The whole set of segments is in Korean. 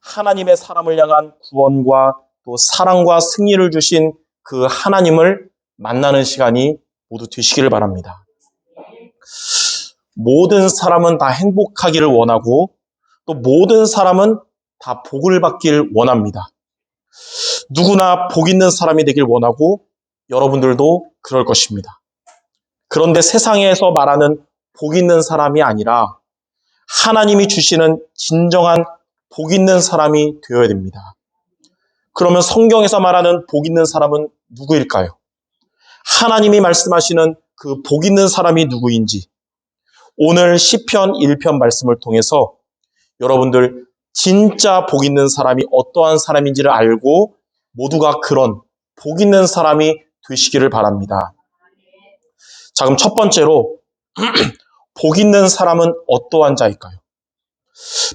하나님의 사람을 향한 구원과 또 사랑과 승리를 주신 그 하나님을 만나는 시간이 모두 되시기를 바랍니다. 모든 사람은 다 행복하기를 원하고 또 모든 사람은 다 복을 받길 원합니다. 누구나 복 있는 사람이 되길 원하고 여러분들도 그럴 것입니다. 그런데 세상에서 말하는 복 있는 사람이 아니라 하나님이 주시는 진정한 복 있는 사람이 되어야 됩니다. 그러면 성경에서 말하는 복 있는 사람은 누구일까요? 하나님이 말씀하시는 그 복 있는 사람이 누구인지 오늘 시편 1편 말씀을 통해서 여러분들 진짜 복 있는 사람이 어떠한 사람인지를 알고 모두가 그런 복 있는 사람이 되시기를 바랍니다. 자, 그럼 첫 번째로 복 있는 사람은 어떠한 자일까요?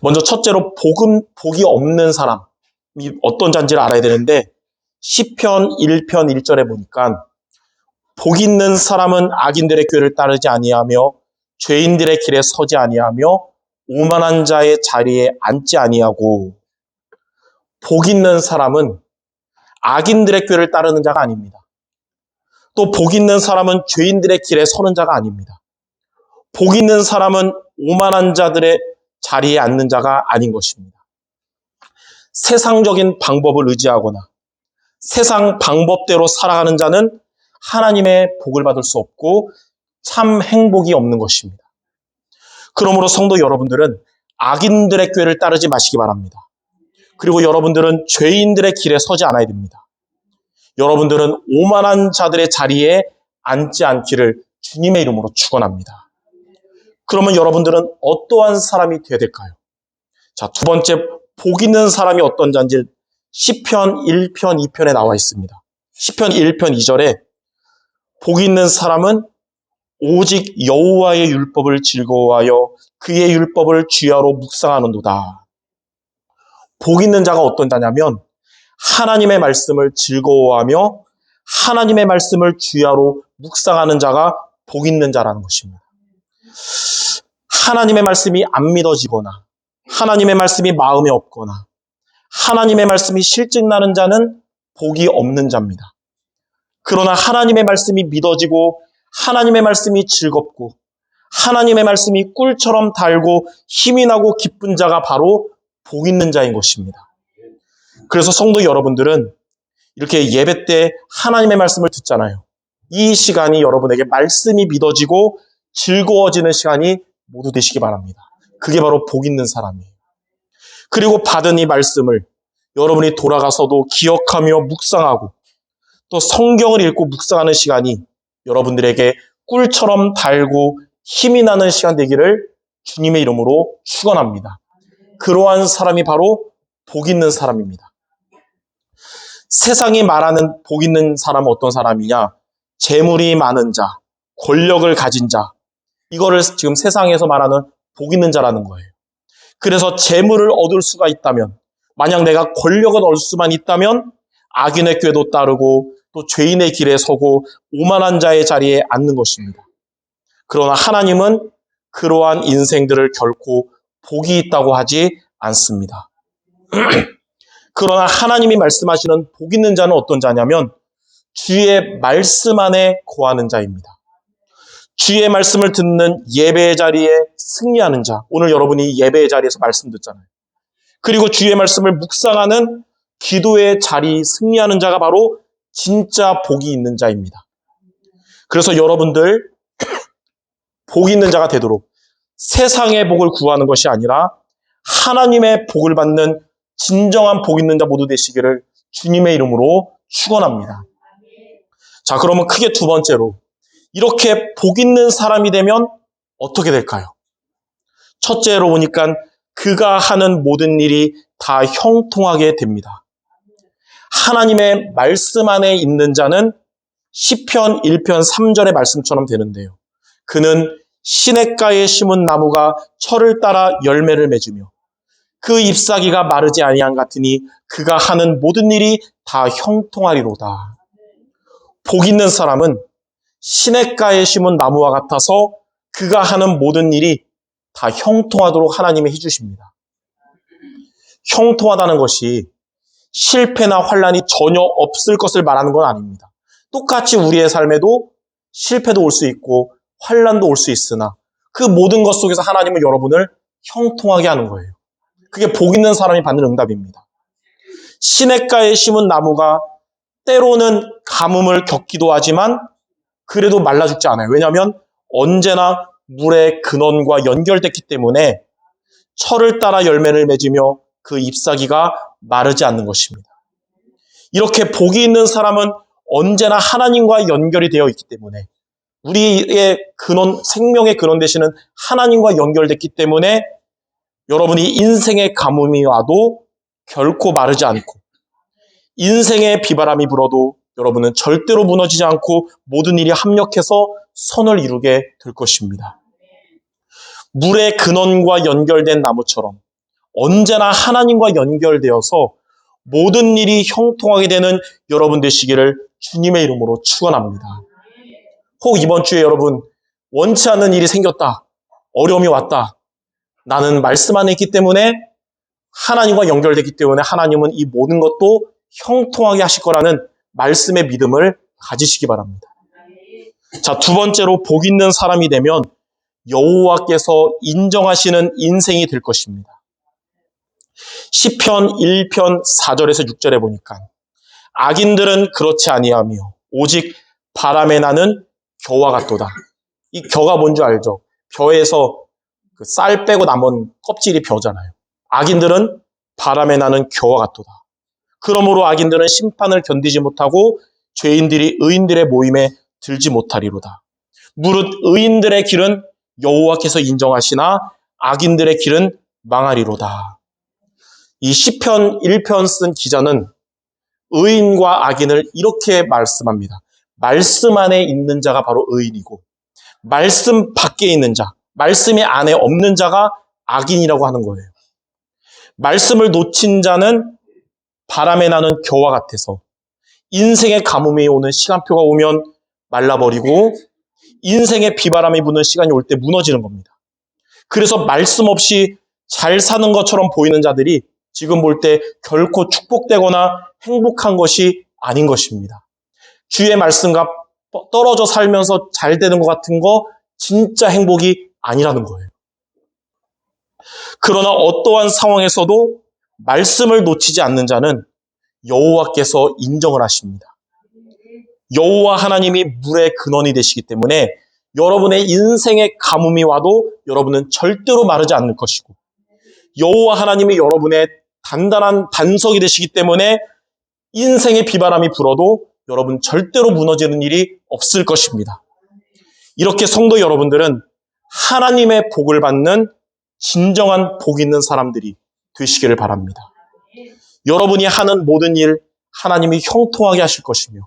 먼저 첫째로 복이 없는 사람이 어떤 자인지를 알아야 되는데 시편 1편 1절에 보니까 복 있는 사람은 악인들의 꾀를 따르지 아니하며 죄인들의 길에 서지 아니하며 오만한 자의 자리에 앉지 아니하고. 복 있는 사람은 악인들의 꾀를 따르는 자가 아닙니다. 또 복 있는 사람은 죄인들의 길에 서는 자가 아닙니다. 복 있는 사람은 오만한 자들의 자리에 앉는 자가 아닌 것입니다. 세상적인 방법을 의지하거나 세상 방법대로 살아가는 자는 하나님의 복을 받을 수 없고 참 행복이 없는 것입니다. 그러므로 성도 여러분들은 악인들의 꾀를 따르지 마시기 바랍니다. 그리고 여러분들은 죄인들의 길에 서지 않아야 됩니다. 여러분들은 오만한 자들의 자리에 앉지 않기를 주님의 이름으로 축원합니다. 그러면 여러분들은 어떠한 사람이 되어야 될까요? 자, 두 번째, 복 있는 사람이 어떤 자인지 시편 1편 2편에 나와 있습니다. 시편 1편 2절에 복 있는 사람은 오직 여호와의 율법을 즐거워하여 그의 율법을 주야로 묵상하는도다. 복 있는 자가 어떤 자냐면 하나님의 말씀을 즐거워하며 하나님의 말씀을 주야로 묵상하는 자가 복 있는 자라는 것입니다. 하나님의 말씀이 안 믿어지거나 하나님의 말씀이 마음에 없거나 하나님의 말씀이 실증나는 자는 복이 없는 자입니다. 그러나 하나님의 말씀이 믿어지고 하나님의 말씀이 즐겁고 하나님의 말씀이 꿀처럼 달고 힘이 나고 기쁜 자가 바로 복 있는 자인 것입니다. 그래서 성도 여러분들은 이렇게 예배 때 하나님의 말씀을 듣잖아요. 이 시간이 여러분에게 말씀이 믿어지고 즐거워지는 시간이 모두 되시기 바랍니다. 그게 바로 복 있는 사람이에요. 그리고 받은 이 말씀을 여러분이 돌아가서도 기억하며 묵상하고 또 성경을 읽고 묵상하는 시간이 여러분들에게 꿀처럼 달고 힘이 나는 시간 되기를 주님의 이름으로 축원합니다. 그러한 사람이 바로 복 있는 사람입니다. 세상이 말하는 복 있는 사람은 어떤 사람이냐? 재물이 많은 자, 권력을 가진 자, 이거를 지금 세상에서 말하는 복 있는 자라는 거예요. 그래서 재물을 얻을 수가 있다면, 만약 내가 권력을 얻을 수만 있다면 악인의 꾀도 따르고 또 죄인의 길에 서고 오만한 자의 자리에 앉는 것입니다. 그러나 하나님은 그러한 인생들을 결코 복이 있다고 하지 않습니다. 그러나 하나님이 말씀하시는 복 있는 자는 어떤 자냐면 주의 말씀 안에 거하는 자입니다. 주의 말씀을 듣는 예배의 자리에 승리하는 자. 오늘 여러분이 예배의 자리에서 말씀 듣잖아요. 그리고 주의 말씀을 묵상하는 기도의 자리 승리하는 자가 바로 진짜 복이 있는 자입니다. 그래서 여러분들 복 있는 자가 되도록 세상의 복을 구하는 것이 아니라 하나님의 복을 받는 진정한 복 있는 자 모두 되시기를 주님의 이름으로 축원합니다. 자, 그러면 크게 두 번째로 이렇게 복 있는 사람이 되면 어떻게 될까요? 첫째로 보니까 그가 하는 모든 일이 다 형통하게 됩니다. 하나님의 말씀 안에 있는 자는 시편 1편 3절의 말씀처럼 되는데요. 그는 시냇가에 심은 나무가 철을 따라 열매를 맺으며 그 잎사귀가 마르지 아니한 같으니 그가 하는 모든 일이 다 형통하리로다. 복 있는 사람은 시냇가에 심은 나무와 같아서 그가 하는 모든 일이 다 형통하도록 하나님이 해주십니다. 형통하다는 것이 실패나 환란이 전혀 없을 것을 말하는 건 아닙니다. 똑같이 우리의 삶에도 실패도 올 수 있고 환란도 올 수 있으나 그 모든 것 속에서 하나님은 여러분을 형통하게 하는 거예요. 그게 복 있는 사람이 받는 응답입니다. 시냇가에 심은 나무가 때로는 가뭄을 겪기도 하지만 그래도 말라 죽지 않아요. 왜냐하면 언제나 물의 근원과 연결됐기 때문에 철을 따라 열매를 맺으며 그 잎사귀가 마르지 않는 것입니다. 이렇게 복이 있는 사람은 언제나 하나님과 연결이 되어 있기 때문에 우리의 근원, 생명의 근원 되시는 하나님과 연결됐기 때문에 여러분이 인생의 가뭄이 와도 결코 마르지 않고 인생의 비바람이 불어도 여러분은 절대로 무너지지 않고 모든 일이 합력해서 선을 이루게 될 것입니다. 물의 근원과 연결된 나무처럼 언제나 하나님과 연결되어서 모든 일이 형통하게 되는 여러분 되시기를 주님의 이름으로 축원합니다. 혹 이번 주에 여러분 원치 않는 일이 생겼다. 어려움이 왔다. 나는 말씀 안에 있기 때문에 하나님과 연결되기 때문에 하나님은 이 모든 것도 형통하게 하실 거라는 말씀의 믿음을 가지시기 바랍니다. 자, 두 번째로 복 있는 사람이 되면 여호와께서 인정하시는 인생이 될 것입니다. 시편 1편 4절에서 6절에 보니까 악인들은 그렇지 아니하며 오직 바람에 나는 겨와 같도다. 이 겨가 뭔지 알죠? 벼에서 그 쌀 빼고 남은 껍질이 벼잖아요. 악인들은 바람에 나는 겨와 같도다. 그러므로 악인들은 심판을 견디지 못하고 죄인들이 의인들의 모임에 들지 못하리로다. 무릇 의인들의 길은 여호와께서 인정하시나 악인들의 길은 망하리로다. 이 시편 1편 쓴 기자는 의인과 악인을 이렇게 말씀합니다. 말씀 안에 있는 자가 바로 의인이고 말씀 밖에 있는 자, 말씀이 안에 없는 자가 악인이라고 하는 거예요. 말씀을 놓친 자는 바람에 나는 겨와 같아서 인생의 가뭄이 오는 시간표가 오면 말라버리고 인생의 비바람이 부는 시간이 올 때 무너지는 겁니다. 그래서 말씀 없이 잘 사는 것처럼 보이는 자들이 지금 볼 때 결코 축복되거나 행복한 것이 아닌 것입니다. 주의 말씀과 떨어져 살면서 잘 되는 것 같은 거 진짜 행복이 아니라는 거예요. 그러나 어떠한 상황에서도 말씀을 놓치지 않는 자는 여호와께서 인정을 하십니다. 여호와 하나님이 물의 근원이 되시기 때문에 여러분의 인생의 가뭄이 와도 여러분은 절대로 마르지 않을 것이고 여호와 하나님이 여러분의 단단한 반석이 되시기 때문에 인생의 비바람이 불어도 여러분 절대로 무너지는 일이 없을 것입니다. 이렇게 성도 여러분들은 하나님의 복을 받는 진정한 복 있는 사람들이 되시기를 바랍니다. 여러분이 하는 모든 일 하나님이 형통하게 하실 것이며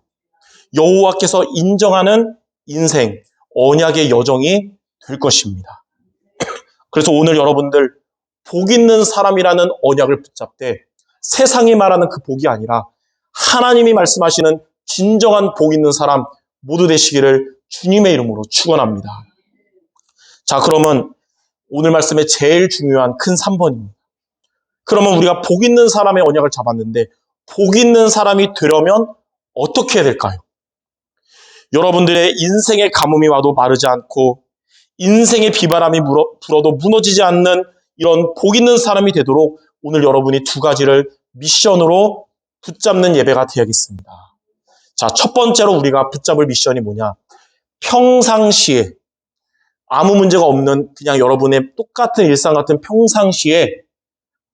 여호와께서 인정하는 인생, 언약의 여정이 될 것입니다. 그래서 오늘 여러분들 복 있는 사람이라는 언약을 붙잡되 세상이 말하는 그 복이 아니라 하나님이 말씀하시는 진정한 복 있는 사람 모두 되시기를 주님의 이름으로 축원합니다. 자, 그러면 오늘 말씀의 제일 중요한 큰 3번입니다. 그러면 우리가 복 있는 사람의 언약을 잡았는데 복 있는 사람이 되려면 어떻게 해야 될까요? 여러분들의 인생의 가뭄이 와도 마르지 않고 인생의 비바람이 불어도 무너지지 않는 이런 복 있는 사람이 되도록 오늘 여러분이 두 가지를 미션으로 붙잡는 예배가 되어야겠습니다. 자, 첫 번째로 우리가 붙잡을 미션이 뭐냐? 평상시에 아무 문제가 없는 그냥 여러분의 똑같은 일상 같은 평상시에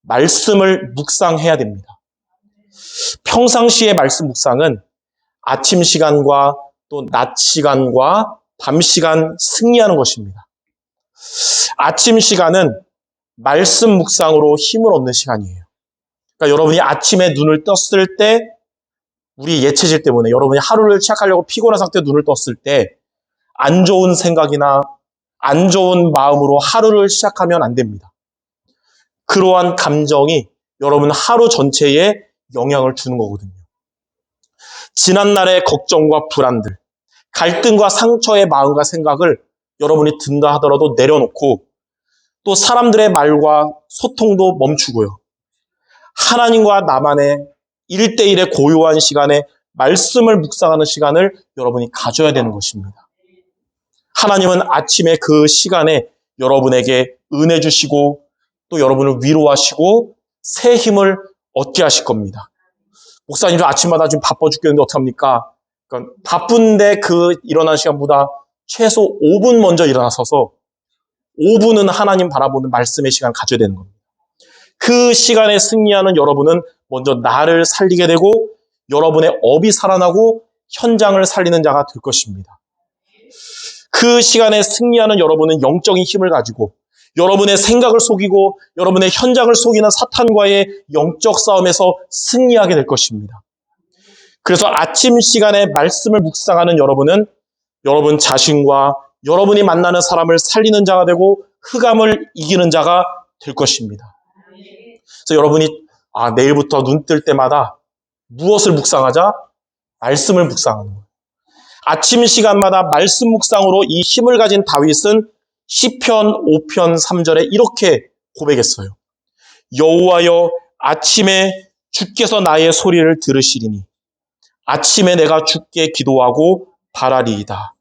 말씀을 묵상해야 됩니다. 평상시의 말씀 묵상은 아침 시간과 또 낮 시간과 밤 시간 승리하는 것입니다. 아침 시간은 말씀 묵상으로 힘을 얻는 시간이에요. 그러니까 여러분이 아침에 눈을 떴을 때 우리 예체질 때문에 여러분이 하루를 시작하려고 피곤한 상태로 눈을 떴을 때 안 좋은 생각이나 안 좋은 마음으로 하루를 시작하면 안 됩니다. 그러한 감정이 여러분 하루 전체에 영향을 주는 거거든요. 지난날의 걱정과 불안들, 갈등과 상처의 마음과 생각을 여러분이 든다 하더라도 내려놓고 또 사람들의 말과 소통도 멈추고요. 하나님과 나만의 1대1의 고요한 시간에 말씀을 묵상하는 시간을 여러분이 가져야 되는 것입니다. 하나님은 아침에 그 시간에 여러분에게 은혜 주시고 또 여러분을 위로하시고 새 힘을 얻게 하실 겁니다. 목사님, 저 아침마다 좀 바빠 죽겠는데 어떡합니까? 그러니까 바쁜데 그 일어나는 시간보다 최소 5분 먼저 일어나서서 5분은 하나님 바라보는 말씀의 시간을 가져야 되는 겁니다. 그 시간에 승리하는 여러분은 먼저 나를 살리게 되고 여러분의 업이 살아나고 현장을 살리는 자가 될 것입니다. 그 시간에 승리하는 여러분은 영적인 힘을 가지고 여러분의 생각을 속이고 여러분의 현장을 속이는 사탄과의 영적 싸움에서 승리하게 될 것입니다. 그래서 아침 시간에 말씀을 묵상하는 여러분은 여러분 자신과 여러분이 만나는 사람을 살리는 자가 되고 흑암을 이기는 자가 될 것입니다. 그래서 여러분이 내일부터 눈 뜰 때마다 무엇을 묵상하자? 말씀을 묵상하는 거예요. 아침 시간마다 말씀 묵상으로 이 힘을 가진 다윗은 시편 5편 3절에 이렇게 고백했어요. 여호와여, 아침에 주께서 나의 소리를 들으시리니 아침에 내가 주께 기도하고 바라리이다.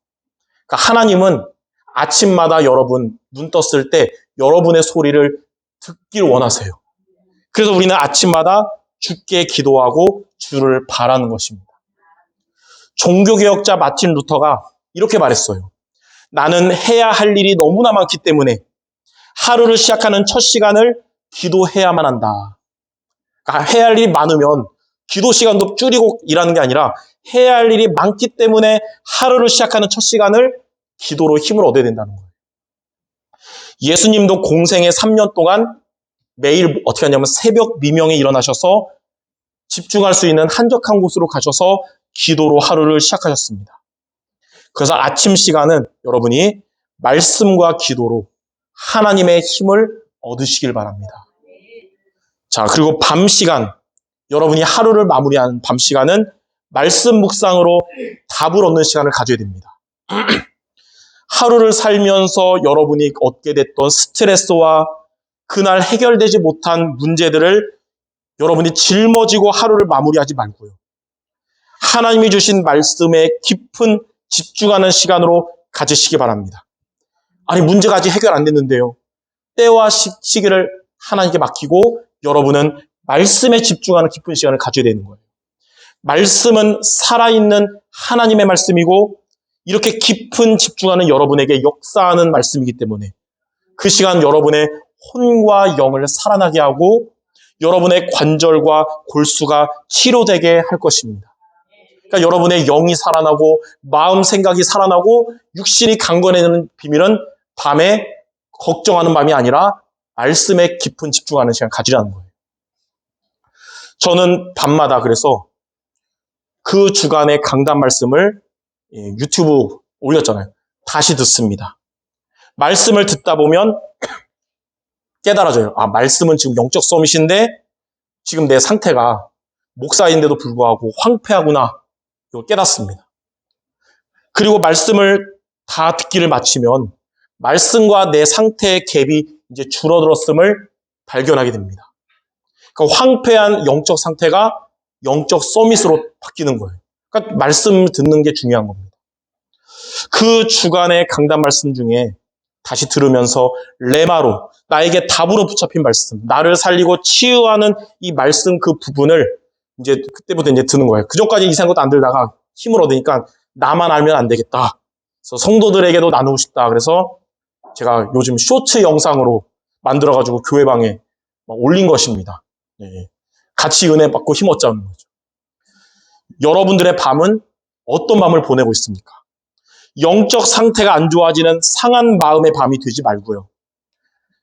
그러니까 하나님은 아침마다 여러분 눈 떴을 때 여러분의 소리를 듣길 원하세요. 그래서 우리는 아침마다 주께 기도하고 주를 바라는 것입니다. 종교개혁자 마틴 루터가 이렇게 말했어요. 나는 해야 할 일이 너무나 많기 때문에 하루를 시작하는 첫 시간을 기도해야만 한다. 그러니까 해야 할 일이 많으면 기도 시간도 줄이고 일하는 게 아니라 해야 할 일이 많기 때문에 하루를 시작하는 첫 시간을 기도로 힘을 얻어야 된다는 거예요. 예수님도 공생의 3년 동안 매일 어떻게 하냐면 새벽 미명에 일어나셔서 집중할 수 있는 한적한 곳으로 가셔서 기도로 하루를 시작하셨습니다. 그래서 아침 시간은 여러분이 말씀과 기도로 하나님의 힘을 얻으시길 바랍니다. 자, 그리고 밤 시간, 여러분이 하루를 마무리하는 밤 시간은 말씀 묵상으로 답을 얻는 시간을 가져야 됩니다. 하루를 살면서 여러분이 얻게 됐던 스트레스와 그날 해결되지 못한 문제들을 여러분이 짊어지고 하루를 마무리하지 말고요. 하나님이 주신 말씀에 깊은 집중하는 시간으로 가지시기 바랍니다. 아니, 문제가 아직 해결 안 됐는데요. 때와 시기를 하나님께 맡기고 여러분은 말씀에 집중하는 깊은 시간을 가져야 되는 거예요. 말씀은 살아있는 하나님의 말씀이고 이렇게 깊은 집중하는 여러분에게 역사하는 말씀이기 때문에 그 시간 여러분의 혼과 영을 살아나게 하고 여러분의 관절과 골수가 치료되게 할 것입니다. 그러니까 여러분의 영이 살아나고 마음 생각이 살아나고 육신이 강건해지는 비밀은 밤에 걱정하는 밤이 아니라 말씀에 깊은 집중하는 시간 가지라는 거예요. 저는 밤마다 그래서 그 주간의 강단 말씀을 유튜브 올렸잖아요. 다시 듣습니다. 말씀을 듣다 보면 깨달아져요. 말씀은 지금 영적 서밋인데 지금 내 상태가 목사인데도 불구하고 황폐하구나. 이걸 깨닫습니다. 그리고 말씀을 다 듣기를 마치면 말씀과 내 상태의 갭이 이제 줄어들었음을 발견하게 됩니다. 그러니까 황폐한 영적 상태가 영적 서밋으로 바뀌는 거예요. 그러니까 말씀 듣는 게 중요한 겁니다. 그 주간의 강단 말씀 중에 다시 들으면서 레마로 나에게 답으로 붙잡힌 말씀, 나를 살리고 치유하는 이 말씀 그 부분을 이제 그때부터 이제 드는 거예요. 그 전까지 이상한 것도 안 들다가 힘을 얻으니까 나만 알면 안 되겠다. 그래서 성도들에게도 나누고 싶다. 그래서 제가 요즘 쇼츠 영상으로 만들어가지고 교회방에 올린 것입니다. 같이 은혜 받고 힘 얻자는 거죠. 여러분들의 밤은 어떤 밤을 보내고 있습니까? 영적 상태가 안 좋아지는 상한 마음의 밤이 되지 말고요.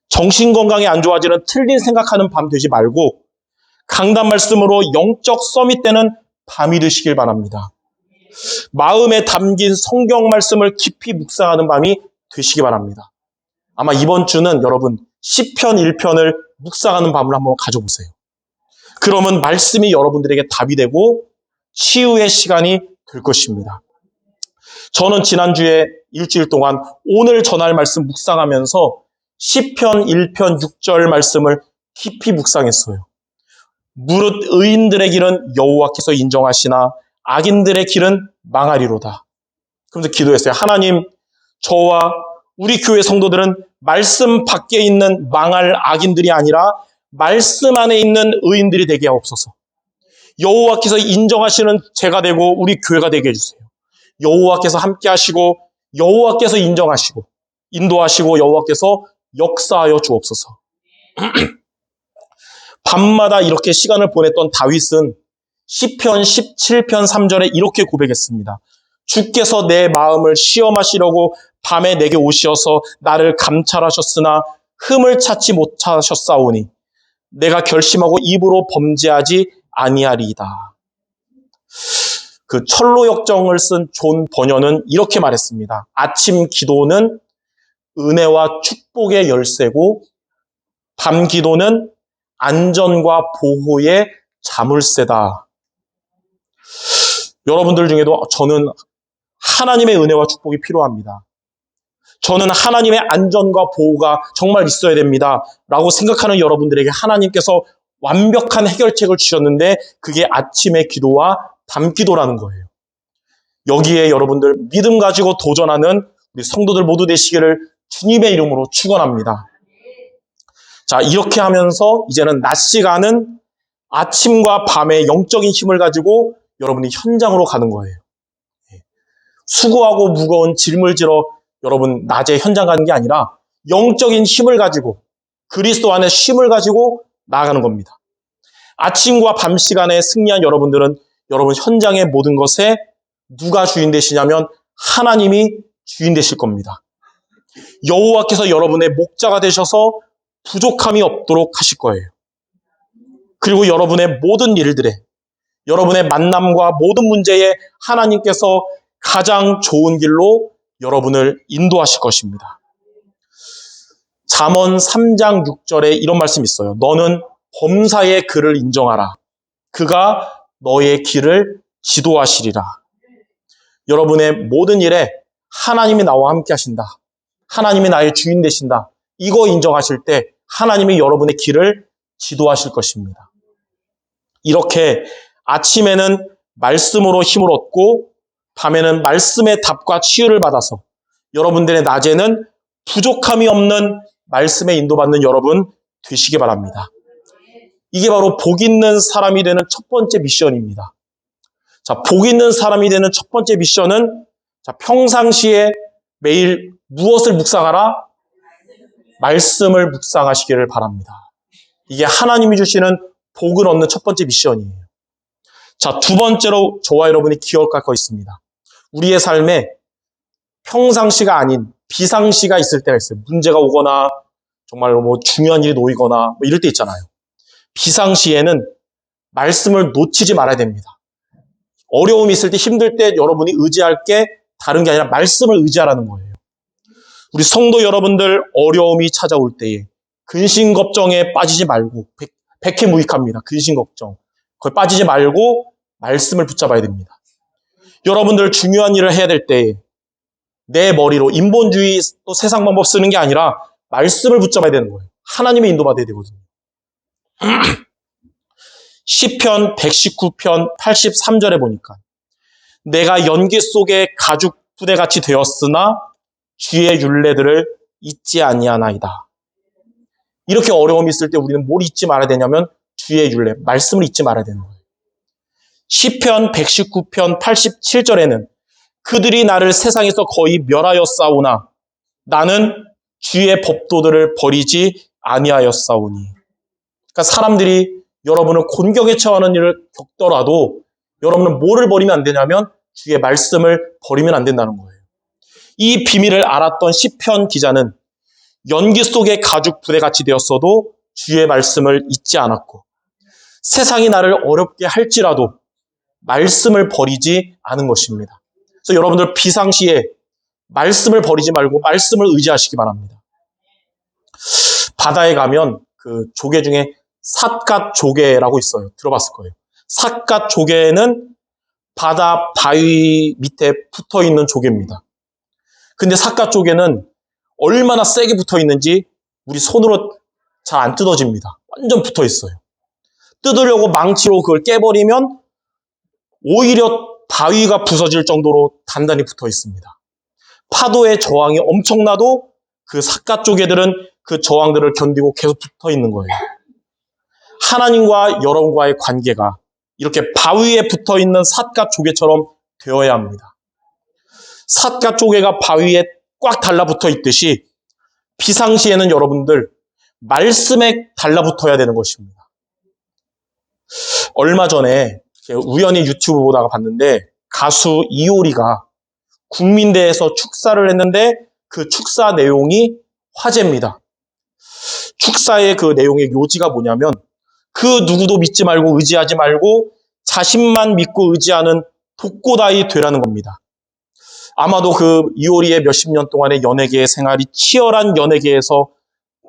정신건강이 안 좋아지는 틀린 생각하는 밤 되지 말고 강단 말씀으로 영적 서밋 되는 밤이 되시길 바랍니다. 마음에 담긴 성경 말씀을 깊이 묵상하는 밤이 되시기 바랍니다. 아마 이번 주는 여러분 시편 1편을 묵상하는 밤을 한번 가져보세요. 그러면 말씀이 여러분들에게 답이 되고 치유의 시간이 될 것입니다. 저는 지난주에 일주일 동안 오늘 전할 말씀 묵상하면서 시편 1편 6절 말씀을 깊이 묵상했어요. 무릇 의인들의 길은 여호와께서 인정하시나 악인들의 길은 망하리로다. 그러면서 기도했어요. 하나님, 저와 우리 교회 성도들은 말씀 밖에 있는 망할 악인들이 아니라 말씀 안에 있는 의인들이 되게 하옵소서. 여호와께서 인정하시는 제가 되고 우리 교회가 되게 해주세요. 여호와께서 함께 하시고 여호와께서 인정하시고 인도하시고 여호와께서 역사하여 주옵소서. 밤마다 이렇게 시간을 보냈던 다윗은 시편 17편 3절에 이렇게 고백했습니다. 주께서 내 마음을 시험하시려고 밤에 내게 오시어서 나를 감찰하셨으나 흠을 찾지 못하셨사오니 내가 결심하고 입으로 범죄하지 아니하리이다. 그 철로 역정을 쓴 존 번연은 이렇게 말했습니다. 아침 기도는 은혜와 축복의 열쇠고 밤 기도는 안전과 보호의 자물쇠다. 여러분들 중에도 저는 하나님의 은혜와 축복이 필요합니다. 저는 하나님의 안전과 보호가 정말 있어야 됩니다. 라고 생각하는 여러분들에게 하나님께서 완벽한 해결책을 주셨는데 그게 아침의 기도와 밤 기도라는 거예요. 여기에 여러분들 믿음 가지고 도전하는 우리 성도들 모두 되시기를 주님의 이름으로 축원합니다. 자, 이렇게 하면서 이제는 낮 시간은 아침과 밤의 영적인 힘을 가지고 여러분이 현장으로 가는 거예요. 수고하고 무거운 짐을 지러 여러분 낮에 현장 가는 게 아니라 영적인 힘을 가지고 그리스도 안에 힘을 가지고 나아가는 겁니다. 아침과 밤 시간에 승리한 여러분들은 여러분 현장의 모든 것에 누가 주인 되시냐면 하나님이 주인 되실 겁니다. 여호와께서 여러분의 목자가 되셔서 부족함이 없도록 하실 거예요. 그리고 여러분의 모든 일들에 여러분의 만남과 모든 문제에 하나님께서 가장 좋은 길로 여러분을 인도하실 것입니다. 잠언 3장 6절에 이런 말씀이 있어요. 너는 범사의 그를 인정하라. 그가 너의 길을 지도하시리라. 여러분의 모든 일에 하나님이 나와 함께 하신다. 하나님이 나의 주인 되신다. 이거 인정하실 때 하나님이 여러분의 길을 지도하실 것입니다. 이렇게 아침에는 말씀으로 힘을 얻고 밤에는 말씀의 답과 치유를 받아서 여러분들의 낮에는 부족함이 없는 말씀에 인도받는 여러분 되시기 바랍니다. 이게 바로 복 있는 사람이 되는 첫 번째 미션입니다. 자, 복 있는 사람이 되는 첫 번째 미션은 평상시에 매일 무엇을 묵상하라? 말씀을 묵상하시기를 바랍니다. 이게 하나님이 주시는 복을 얻는 첫 번째 미션이에요. 자, 두 번째로 저와 여러분이 기억할 거 있습니다. 우리의 삶에 평상시가 아닌 비상시가 있을 때가 있어요. 문제가 오거나 정말 중요한 일이 놓이거나 이럴 때 있잖아요. 비상시에는 말씀을 놓치지 말아야 됩니다. 어려움이 있을 때 힘들 때 여러분이 의지할 게 다른 게 아니라 말씀을 의지하라는 거예요. 우리 성도 여러분들 어려움이 찾아올 때에 근심 걱정에 빠지지 말고 백해무익합니다. 근심 걱정. 거기 빠지지 말고 말씀을 붙잡아야 됩니다. 여러분들 중요한 일을 해야 될 때에 내 머리로 인본주의 또 세상 방법 쓰는 게 아니라 말씀을 붙잡아야 되는 거예요. 하나님의 인도받아야 되거든요. 시편 119편 83절에 보니까 내가 연기 속에 가죽 부대같이 되었으나 주의 율례들을 잊지 아니하나이다. 이렇게 어려움이 있을 때 우리는 뭘 잊지 말아야 되냐면 주의 율례, 말씀을 잊지 말아야 되는 거예요. 시편 119편 87절에는 그들이 나를 세상에서 거의 멸하였사오나 나는 주의 법도들을 버리지 아니하였사오니. 그러니까 사람들이 여러분을 곤경에 처하는 일을 겪더라도 여러분은 뭐를 버리면 안 되냐면 주의 말씀을 버리면 안 된다는 거예요. 이 비밀을 알았던 시편 기자는 연기 속의 가죽 부대같이 되었어도 주의 말씀을 잊지 않았고 세상이 나를 어렵게 할지라도 말씀을 버리지 않은 것입니다. 그래서 여러분들 비상시에 말씀을 버리지 말고 말씀을 의지하시기 바랍니다. 바다에 가면 그 조개 중에 삿갓조개라고 있어요. 들어봤을 거예요. 삿갓조개는 바다 바위 밑에 붙어있는 조개입니다. 근데 삿갓조개는 얼마나 세게 붙어 있는지 우리 손으로 잘 안 뜯어집니다. 완전 붙어 있어요. 뜯으려고 망치로 그걸 깨버리면 오히려 바위가 부서질 정도로 단단히 붙어 있습니다. 파도의 저항이 엄청나도 그 삿갓 조개들은 그 저항들을 견디고 계속 붙어 있는 거예요. 하나님과 여러분과의 관계가 이렇게 바위에 붙어 있는 삿갓 조개처럼 되어야 합니다. 삿갓 조개가 바위에 꽉 달라붙어 있듯이 비상시에는 여러분들 말씀에 달라붙어야 되는 것입니다. 얼마 전에 우연히 유튜브 보다가 봤는데 가수 이효리가 국민대에서 축사를 했는데 그 축사 내용이 화제입니다. 축사의 그 내용의 요지가 뭐냐면 그 누구도 믿지 말고 의지하지 말고 자신만 믿고 의지하는 독고다이 되라는 겁니다. 아마도 그 이효리의 몇십 년 동안의 연예계의 생활이 치열한 연예계에서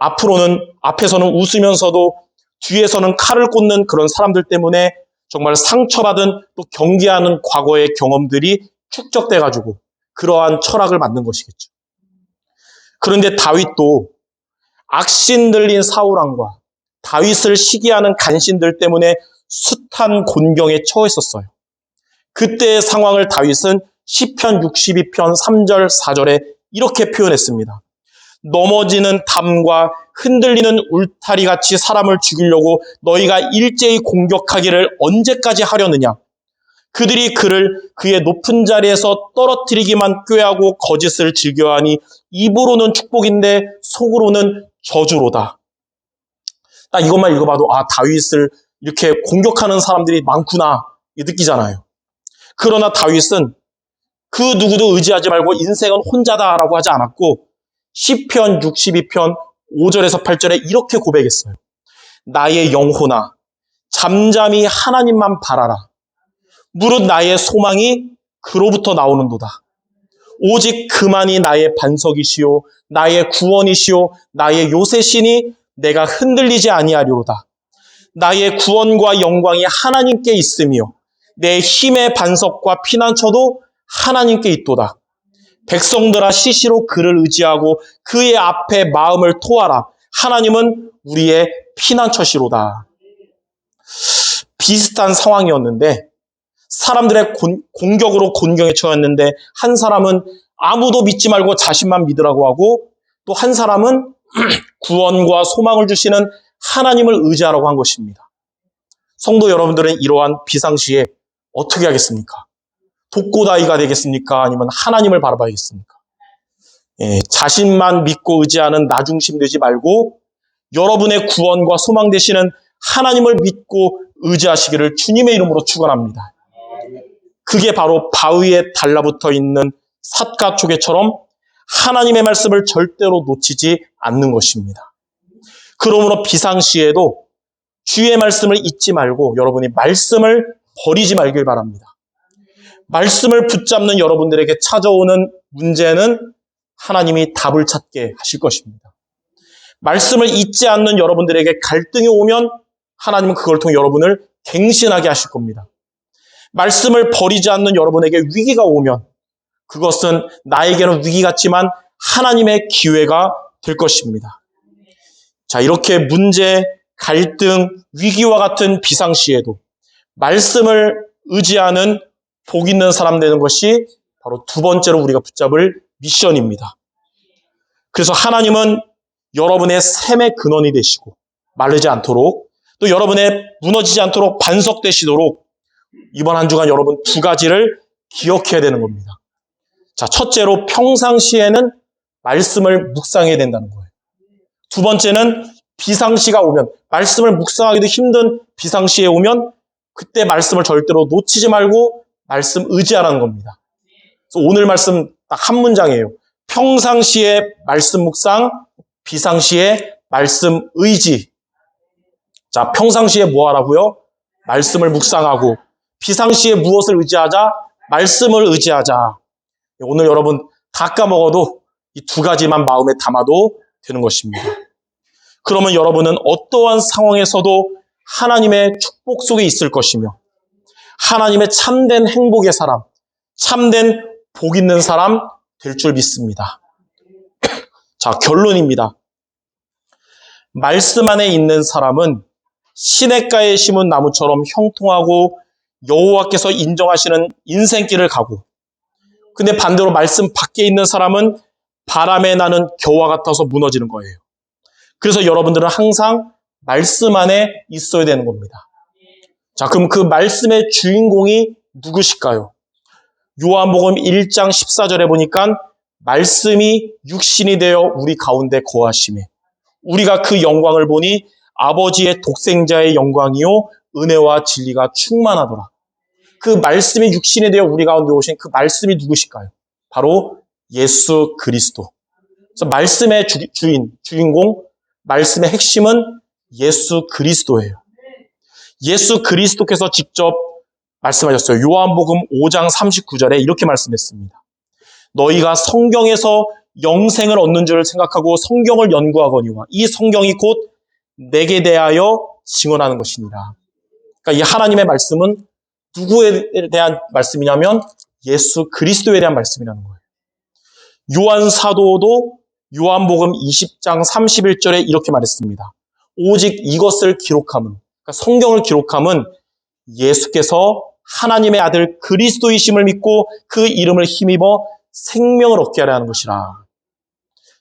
앞에서는 웃으면서도 뒤에서는 칼을 꽂는 그런 사람들 때문에 정말 상처받은 또 경계하는 과거의 경험들이 축적돼가지고 그러한 철학을 만든 것이겠죠. 그런데 다윗도 악신 들린 사울왕과 다윗을 시기하는 간신들 때문에 숱한 곤경에 처했었어요. 그때의 상황을 다윗은 시편 62편 3절 4절에 이렇게 표현했습니다. 넘어지는 담과 흔들리는 울타리같이 사람을 죽이려고 너희가 일제히 공격하기를 언제까지 하려느냐. 그들이 그를 그의 높은 자리에서 떨어뜨리기만 꾀하고 거짓을 즐겨하니 입으로는 축복인데 속으로는 저주로다. 딱 이것만 읽어봐도 다윗을 이렇게 공격하는 사람들이 많구나 느끼잖아요. 그러나 다윗은 그 누구도 의지하지 말고 인생은 혼자다라고 하지 않았고 시편 62편 5절에서 8절에 이렇게 고백했어요. 나의 영혼아 잠잠히 하나님만 바라라. 무릇 나의 소망이 그로부터 나오는도다. 오직 그만이 나의 반석이시요 나의 구원이시요 나의 요새시니 내가 흔들리지 아니하리로다. 나의 구원과 영광이 하나님께 있으며 내 힘의 반석과 피난처도 하나님께 있도다. 백성들아 시시로 그를 의지하고 그의 앞에 마음을 토하라. 하나님은 우리의 피난처시로다. 비슷한 상황이었는데 사람들의 공격으로 곤경에 처했는데 한 사람은 아무도 믿지 말고 자신만 믿으라고 하고 또 한 사람은 구원과 소망을 주시는 하나님을 의지하라고 한 것입니다. 성도 여러분들은 이러한 비상시에 어떻게 하겠습니까? 독고다이가 되겠습니까? 아니면 하나님을 바라봐야겠습니까? 자신만 믿고 의지하는 나 중심 되지 말고 여러분의 구원과 소망 되시는 하나님을 믿고 의지하시기를 주님의 이름으로 축원합니다. 그게 바로 바위에 달라붙어 있는 삿갓 조개처럼 하나님의 말씀을 절대로 놓치지 않는 것입니다. 그러므로 비상시에도 주의 말씀을 잊지 말고 여러분이 말씀을 버리지 말길 바랍니다. 말씀을 붙잡는 여러분들에게 찾아오는 문제는 하나님이 답을 찾게 하실 것입니다. 말씀을 잊지 않는 여러분들에게 갈등이 오면 하나님은 그걸 통해 여러분을 갱신하게 하실 겁니다. 말씀을 버리지 않는 여러분에게 위기가 오면 그것은 나에게는 위기 같지만 하나님의 기회가 될 것입니다. 자, 이렇게 문제, 갈등, 위기와 같은 비상시에도 말씀을 의지하는 복 있는 사람 되는 것이 바로 두 번째로 우리가 붙잡을 미션입니다. 그래서 하나님은 여러분의 샘의 근원이 되시고 마르지 않도록 또 여러분의 무너지지 않도록 반석 되시도록 이번 한 주간 여러분 두 가지를 기억해야 되는 겁니다. 자, 첫째로 평상시에는 말씀을 묵상해야 된다는 거예요. 두 번째는 비상시가 오면 말씀을 묵상하기도 힘든 비상시에 오면 그때 말씀을 절대로 놓치지 말고 말씀 의지하라는 겁니다. 그래서 오늘 말씀 딱 한 문장이에요. 평상시에 말씀 묵상, 비상시에 말씀 의지. 자, 평상시에 뭐 하라고요? 말씀을 묵상하고 비상시에 무엇을 의지하자? 말씀을 의지하자. 오늘 여러분 다 까먹어도 이 두 가지만 마음에 담아도 되는 것입니다. 그러면 여러분은 어떠한 상황에서도 하나님의 축복 속에 있을 것이며 하나님의 참된 행복의 사람, 참된 복 있는 사람 될 줄 믿습니다. 자, 결론입니다. 말씀 안에 있는 사람은 시냇가에 심은 나무처럼 형통하고 여호와께서 인정하시는 인생길을 가고, 근데 반대로 말씀 밖에 있는 사람은 바람에 나는 겨와 같아서 무너지는 거예요. 그래서 여러분들은 항상 말씀 안에 있어야 되는 겁니다. 자, 그럼 그 말씀의 주인공이 누구실까요? 요한복음 1장 14절에 보니까 말씀이 육신이 되어 우리 가운데 거하심에 우리가 그 영광을 보니 아버지의 독생자의 영광이요 은혜와 진리가 충만하더라. 그 말씀이 육신이 되어 우리 가운데 오신 그 말씀이 누구실까요? 바로 예수 그리스도. 그래서 말씀의 주인공, 말씀의 핵심은 예수 그리스도예요. 예수 그리스도께서 직접 말씀하셨어요. 요한복음 5장 39절에 이렇게 말씀했습니다. 너희가 성경에서 영생을 얻는 줄을 생각하고 성경을 연구하거니와 이 성경이 곧 내게 대하여 증언하는 것이니라. 그러니까 이 하나님의 말씀은 누구에 대한 말씀이냐면 예수 그리스도에 대한 말씀이라는 거예요. 요한 사도도 요한복음 20장 31절에 이렇게 말했습니다. 오직 이것을 기록함은, 그러니까 성경을 기록함은 예수께서 하나님의 아들 그리스도이심을 믿고 그 이름을 힘입어 생명을 얻게 하려 하는 것이라.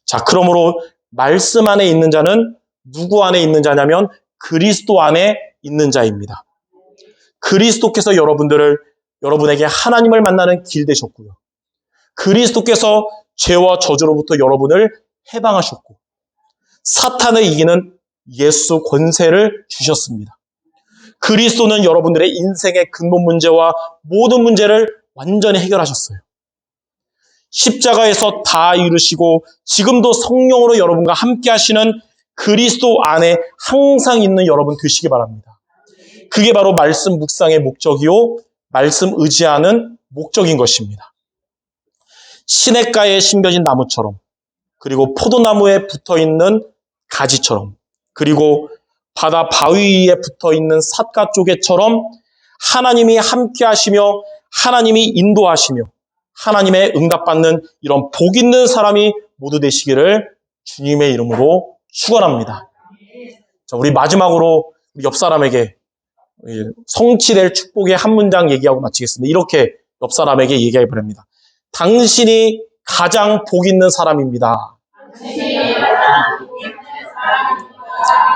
자, 그러므로 말씀 안에 있는 자는 누구 안에 있는 자냐면 그리스도 안에 있는 자입니다. 그리스도께서 여러분에게 하나님을 만나는 길 되셨고요. 그리스도께서 죄와 저주로부터 여러분을 해방하셨고 사탄을 이기는 예수 권세를 주셨습니다. 그리스도는 여러분들의 인생의 근본 문제와 모든 문제를 완전히 해결하셨어요. 십자가에서 다 이루시고 지금도 성령으로 여러분과 함께 하시는 그리스도 안에 항상 있는 여러분 되시기 바랍니다. 그게 바로 말씀 묵상의 목적이요 말씀 의지하는 목적인 것입니다. 시냇가에 심겨진 나무처럼, 그리고 포도나무에 붙어있는 가지처럼, 그리고 바다 바위 위에 붙어있는 삿갓 조개처럼 하나님이 함께 하시며 하나님이 인도하시며 하나님의 응답받는 이런 복 있는 사람이 모두 되시기를 주님의 이름으로 축원합니다. 자, 우리 마지막으로 우리 옆 사람에게 성취될 축복의 한 문장 얘기하고 마치겠습니다. 이렇게 옆 사람에게 얘기해 보랍니다. 당신이 가장 복 있는 사람입니다.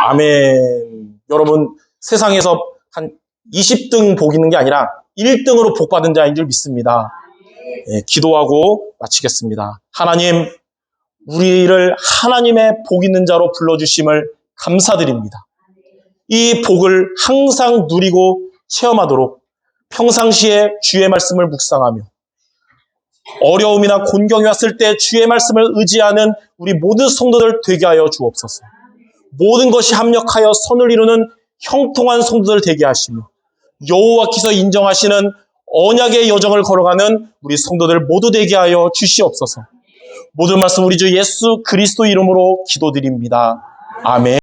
아멘. 여러분, 세상에서 한 20등 복 있는 게 아니라 1등으로 복 받은 자인 줄 믿습니다. 예, 기도하고 마치겠습니다. 하나님, 우리를 하나님의 복 있는 자로 불러주심을 감사드립니다. 이 복을 항상 누리고 체험하도록 평상시에 주의 말씀을 묵상하며 어려움이나 곤경이 왔을 때 주의 말씀을 의지하는 우리 모든 성도들 되게 하여 주옵소서. 모든 것이 합력하여 선을 이루는 형통한 성도들 되게 하시며 여호와께서 인정하시는 언약의 여정을 걸어가는 우리 성도들 모두 되게 하여 주시옵소서. 모든 말씀 우리 주 예수 그리스도 이름으로 기도드립니다. 아멘.